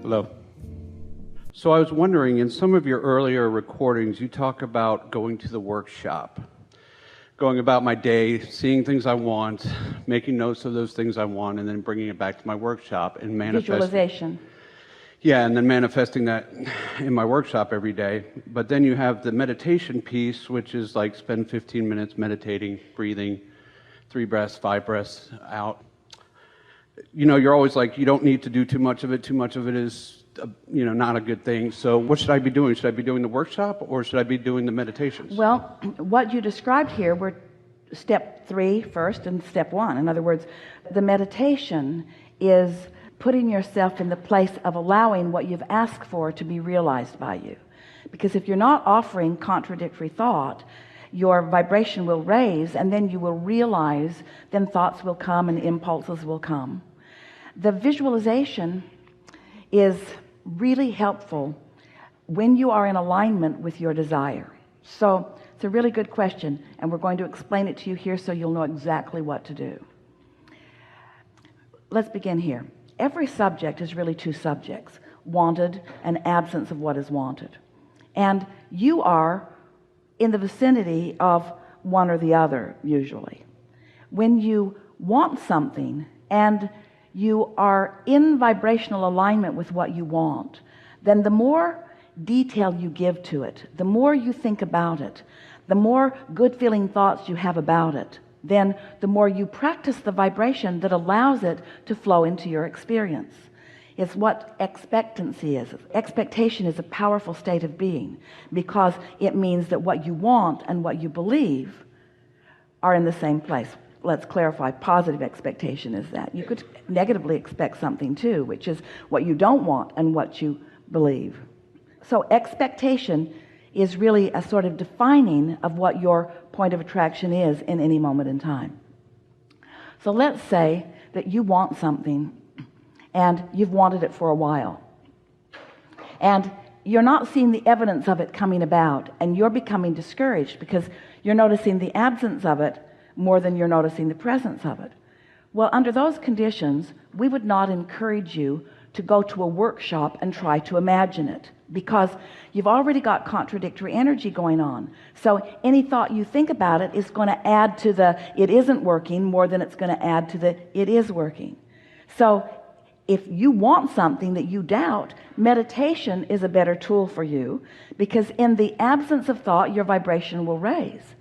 Hello. So I was wondering, in some of your earlier recordings, you talk about going to the workshop, going about my day, seeing things I want, making notes of those things I want, and then bringing it back to my workshop and manifesting. Visualization. Yeah, and then manifesting that in my workshop every day. But then you have the meditation piece, which is like spend 15 minutes meditating, breathing, 3 breaths, 5 breaths out. You know, you're always like, you don't need to do too much of it. Too much of it is, not a good thing. So what should I be doing? Should I be doing the workshop or should I be doing the meditations? Well, what you described here were step 3 first and step 1. In other words, the meditation is putting yourself in the place of allowing what you've asked for to be realized by you. Because if you're not offering contradictory thought, your vibration will raise, and then you will realize, then thoughts will come and impulses will come. The visualization is really helpful when you are in alignment with your desire. So it's a really good question, and we're going to explain it to you here so you'll know exactly what to do. Let's begin here. Every subject is really 2 subjects: wanted and absence of what is wanted. And you are in the vicinity of one or the other, usually. When you want something and you are in vibrational alignment with what you want, then the more detail you give to it, the more you think about it, the more good feeling thoughts you have about it, then the more you practice the vibration that allows it to flow into your experience. It's what expectancy is. Expectation is a powerful state of being because it means that what you want and what you believe are in the same place. Let's clarify. Positive expectation is that. You could negatively expect something too, which is what you don't want and what you believe. So expectation is really a sort of defining of what your point of attraction is in any moment in time. So let's say that you want something and you've wanted it for a while, and you're not seeing the evidence of it coming about, and you're becoming discouraged because you're noticing the absence of it more than you're noticing the presence of it. Well, under those conditions, we would not encourage you to go to a workshop and try to imagine it, because you've already got contradictory energy going on. So any thought you think about it is going to add to the it isn't working more than it's going to add to the it is working. So if you want something that you doubt, meditation is a better tool for you, because in the absence of thought, your vibration will raise.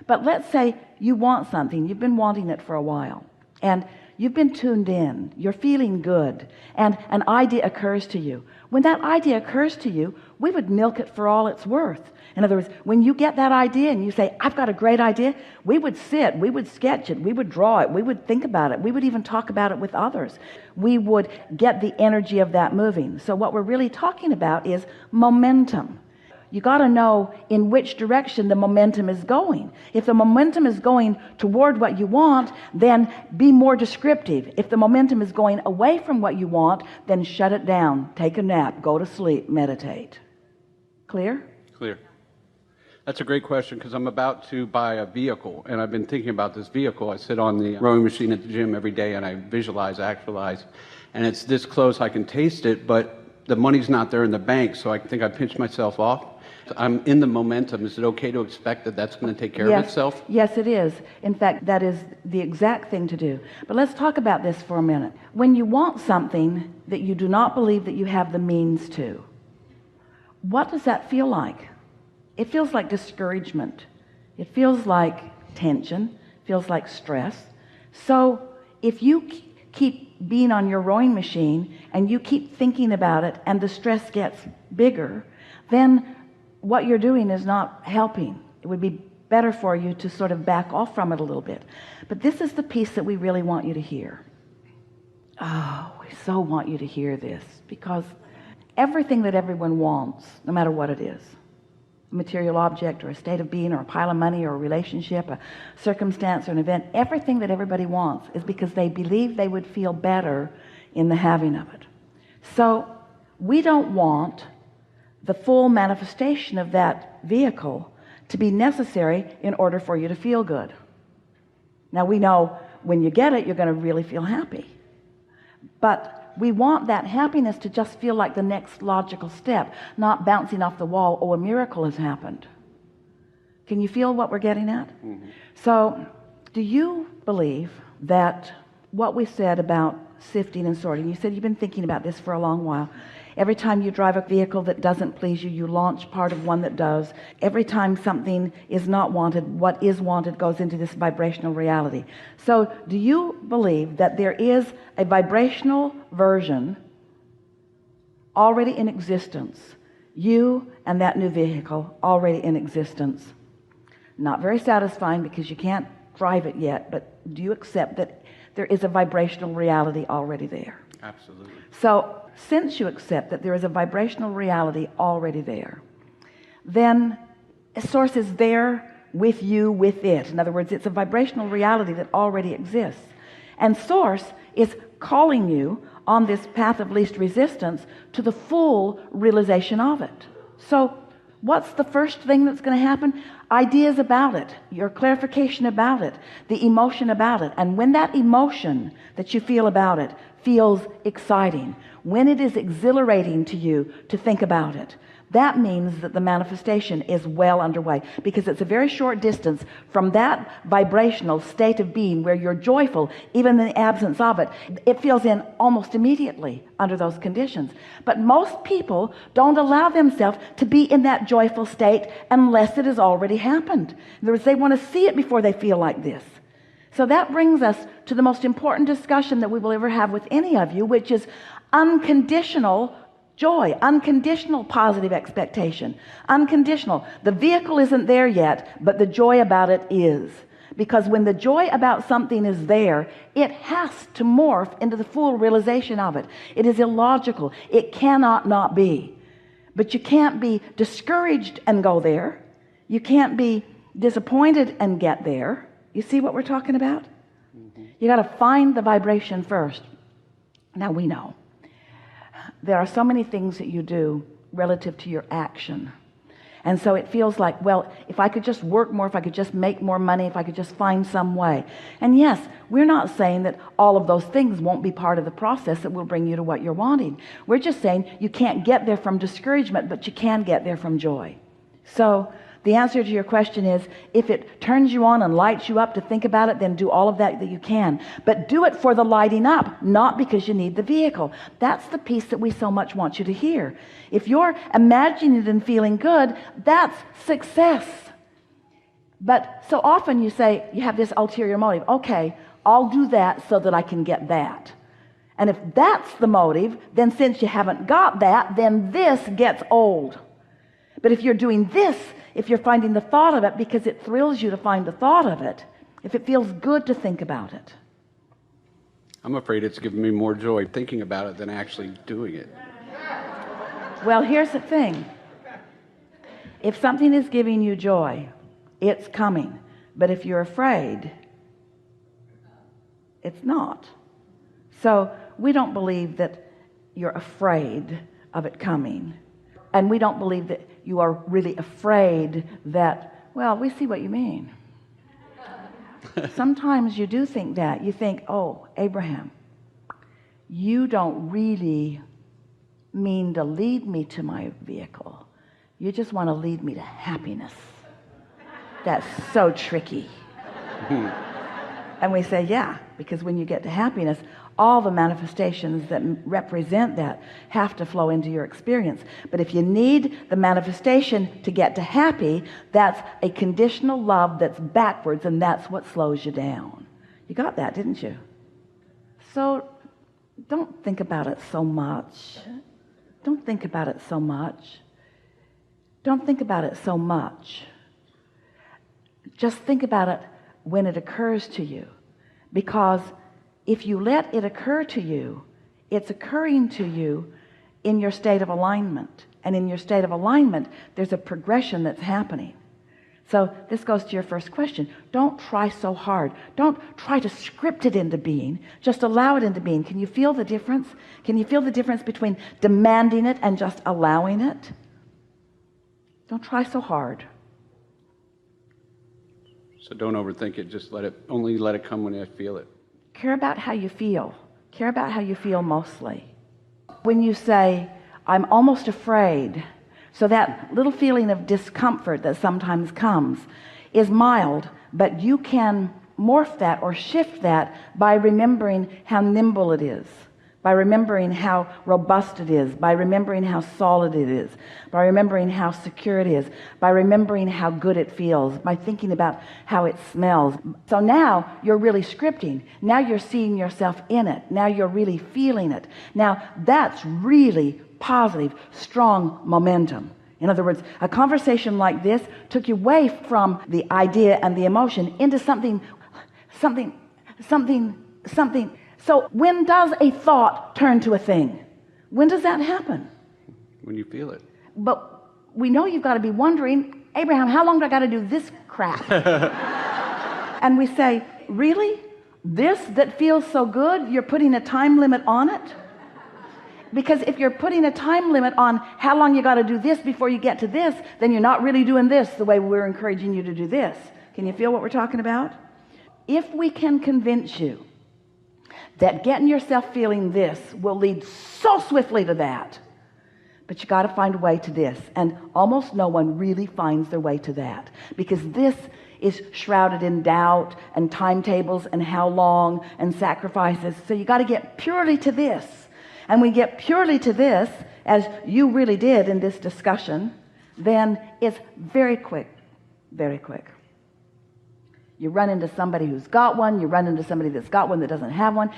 But let's say you want something, you've been wanting it for a while, and you've been tuned in, you're feeling good, and an idea occurs to you. When that idea occurs to you, we would milk it for all it's worth. In other words, when you get that idea and you say, I've got a great idea, we would sit, we would sketch it, we would draw it, we would think about it, we would even talk about it with others. We would get the energy of that moving. So what we're really talking about is momentum. You got to know in which direction the momentum is going. If the momentum is going toward what you want, then be more descriptive. If the momentum is going away from what you want, then shut it down, take a nap, go to sleep, meditate. Clear? Clear. That's a great question, because I'm about to buy a vehicle, and I've been thinking about this vehicle. I sit on the rowing machine at the gym every day, and I visualize, actualize, and it's this close I can taste it, but the money's not there in the bank, so I think I pinched myself off. I'm in the momentum. Is it okay to expect that that's going to take care of itself? Yes, it is. In fact, that is the exact thing to do. But let's talk about this for a minute. When you want something that you do not believe that you have the means to, what does that feel like? It feels like discouragement. It feels like tension. It feels like stress. So if you keep being on your rowing machine and you keep thinking about it and the stress gets bigger, then what you're doing is not helping. It would be better for you to sort of back off from it a little bit. But this is the piece that we really want you to hear. Oh, we so want you to hear this, because everything that everyone wants, no matter what it is, a material object or a state of being or a pile of money or a relationship, a circumstance or an event, everything that everybody wants is because they believe they would feel better in the having of it. So we don't want the full manifestation of that vehicle to be necessary in order for you to feel good. Now we know when you get it, you're going to really feel happy. But we want that happiness to just feel like the next logical step, not bouncing off the wall, oh, a miracle has happened. Can you feel what we're getting at? Mm-hmm. So do you believe that what we said about sifting and sorting, you said you've been thinking about this for a long while. Every time you drive a vehicle that doesn't please you, you launch part of one that does. Every time something is not wanted, what is wanted goes into this vibrational reality. So do you believe that there is a vibrational version already in existence, you and that new vehicle already in existence? Not very satisfying because you can't drive it yet, but do you accept that there is a vibrational reality already there? Absolutely. So since you accept that there is a vibrational reality already there, then a source is there with you, with it. In other words, it's a vibrational reality that already exists. And source is calling you on this path of least resistance to the full realization of it. So what's the first thing that's going to happen? Ideas about it, your clarification about it, the emotion about it. And when that emotion that you feel about it feels exciting, when it is exhilarating to you to think about it, that means that the manifestation is well underway, because it's a very short distance from that vibrational state of being where you're joyful, even in the absence of it. It feels in almost immediately under those conditions. But most people don't allow themselves to be in that joyful state unless it has already happened. In other words, they want to see it before they feel like this. So that brings us to the most important discussion that we will ever have with any of you, which is unconditional joy, unconditional positive expectation, unconditional. The vehicle isn't there yet, but the joy about it is. Because when the joy about something is there, it has to morph into the full realization of it. It is illogical. It cannot not be. But you can't be discouraged and go there. You can't be disappointed and get there. You see what we're talking about? Mm-hmm. You got to find the vibration first. Now we know there are so many things that you do relative to your action. And so it feels like, well, if I could just work more, if I could just make more money, if I could just find some way. And yes, we're not saying that all of those things won't be part of the process that will bring you to what you're wanting. We're just saying you can't get there from discouragement, but you can get there from joy. So the answer to your question is, if it turns you on and lights you up to think about it, then do all of that you can. But do it for the lighting up, not because you need the vehicle. That's the piece that we so much want you to hear. If you're imagining it and feeling good, that's success. But so often you say, you have this ulterior motive. Okay, I'll do that so that I can get that. And if that's the motive, then since you haven't got that, then this gets old. But if you're doing this, if you're finding the thought of it because it thrills you to find the thought of it, if it feels good to think about it. I'm afraid it's given me more joy thinking about it than actually doing it. Well, here's the thing. If something is giving you joy, it's coming. But if you're afraid, it's not. So we don't believe that you're afraid of it coming. And we don't believe that you are really afraid that, well, we see what you mean. Sometimes you do think that. You think, oh, Abraham, you don't really mean to lead me to my vehicle. You just want to lead me to happiness. That's so tricky. And we say, yeah, because when you get to happiness, all the manifestations that represent that have to flow into your experience. But if you need the manifestation to get to happy, that's a conditional love that's backwards, and that's what slows you down. You got that, didn't you? So don't think about it so much. Don't think about it so much. Don't think about it so much. Just think about it when it occurs to you. Because if you let it occur to you, it's occurring to you in your state of alignment. And in your state of alignment, there's a progression that's happening. So this goes to your first question. Don't try so hard. Don't try to script it into being. Just allow it into being. Can you feel the difference? Can you feel the difference between demanding it and just allowing it? Don't try so hard. So don't overthink it. Just only let it come when I feel it. Care about how you feel. Care about how you feel mostly. When you say, I'm almost afraid, so that little feeling of discomfort that sometimes comes is mild, but you can morph that or shift that by remembering how nimble it is, by remembering how robust it is, by remembering how solid it is, by remembering how secure it is, by remembering how good it feels, by thinking about how it smells. So now you're really scripting. Now you're seeing yourself in it. Now you're really feeling it. Now that's really positive, strong momentum. In other words, a conversation like this took you away from the idea and the emotion into something. So when does a thought turn to a thing? When does that happen? When you feel it. But we know you've got to be wondering, Abraham, how long do I got to do this crap? And we say, really? This that feels so good, you're putting a time limit on it? Because if you're putting a time limit on how long you got to do this before you get to this, then you're not really doing this the way we're encouraging you to do this. Can you feel what we're talking about? If we can convince you that getting yourself feeling this will lead so swiftly to that, but you got to find a way to this, and almost no one really finds their way to that, because this is shrouded in doubt and timetables and how long and sacrifices. So you got to get purely to this, and we get purely to this, as you really did in this discussion, then it's very quick, very quick. You run into somebody who's got one. You run into somebody that's got one that doesn't have one.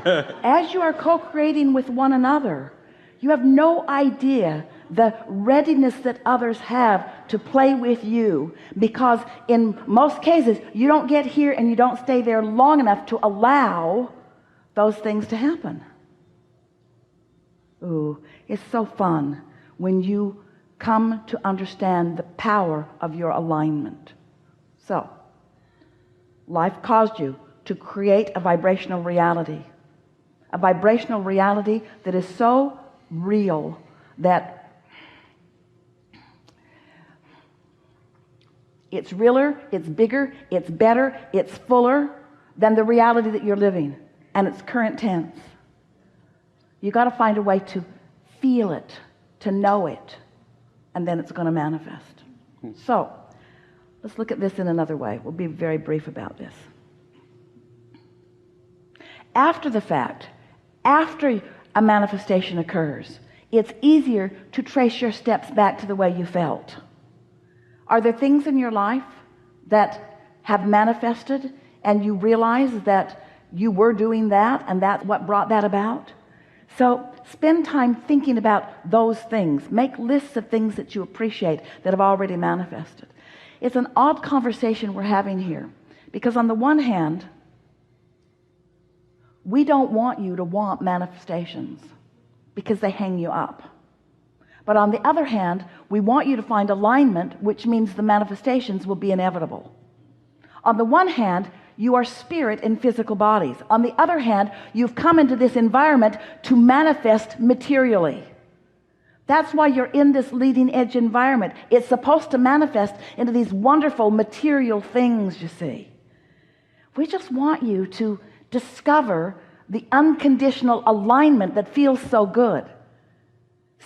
As you are co-creating with one another, you have no idea the readiness that others have to play with you, because in most cases, you don't get here and you don't stay there long enough to allow those things to happen. Ooh, it's so fun when you come to understand the power of your alignment. So, life caused you to create a vibrational reality that is so real that it's realer, it's bigger, it's better, it's fuller than the reality that you're living, and it's current tense. You got to find a way to feel it, to know it, and then it's going to manifest. So, let's look at this in another way. We'll be very brief about this. After the fact, after a manifestation occurs, it's easier to trace your steps back to the way you felt. Are there things in your life that have manifested and you realize that you were doing that and that's what brought that about? So spend time thinking about those things. Make lists of things that you appreciate that have already manifested. It's an odd conversation we're having here, because on the one hand, we don't want you to want manifestations because they hang you up. But on the other hand, we want you to find alignment, which means the manifestations will be inevitable. On the one hand, you are spirit in physical bodies. On the other hand, you've come into this environment to manifest materially. That's why you're in this leading edge environment. It's supposed to manifest into these wonderful material things, you see. We just want you to discover the unconditional alignment that feels so good.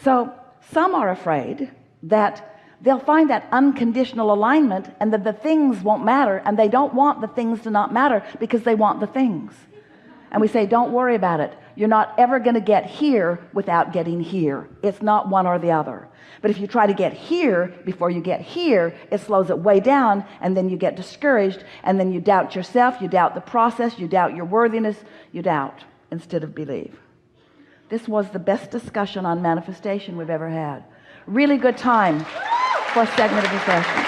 So some are afraid that they'll find that unconditional alignment and that the things won't matter, and they don't want the things to not matter because they want the things. And we say, don't worry about it. You're not ever going to get here without getting here. It's not one or the other. But if you try to get here before you get here, it slows it way down, and then you get discouraged, and then you doubt yourself, you doubt the process, you doubt your worthiness, you doubt instead of believe. This was the best discussion on manifestation we've ever had. Really good time for a segment of the session.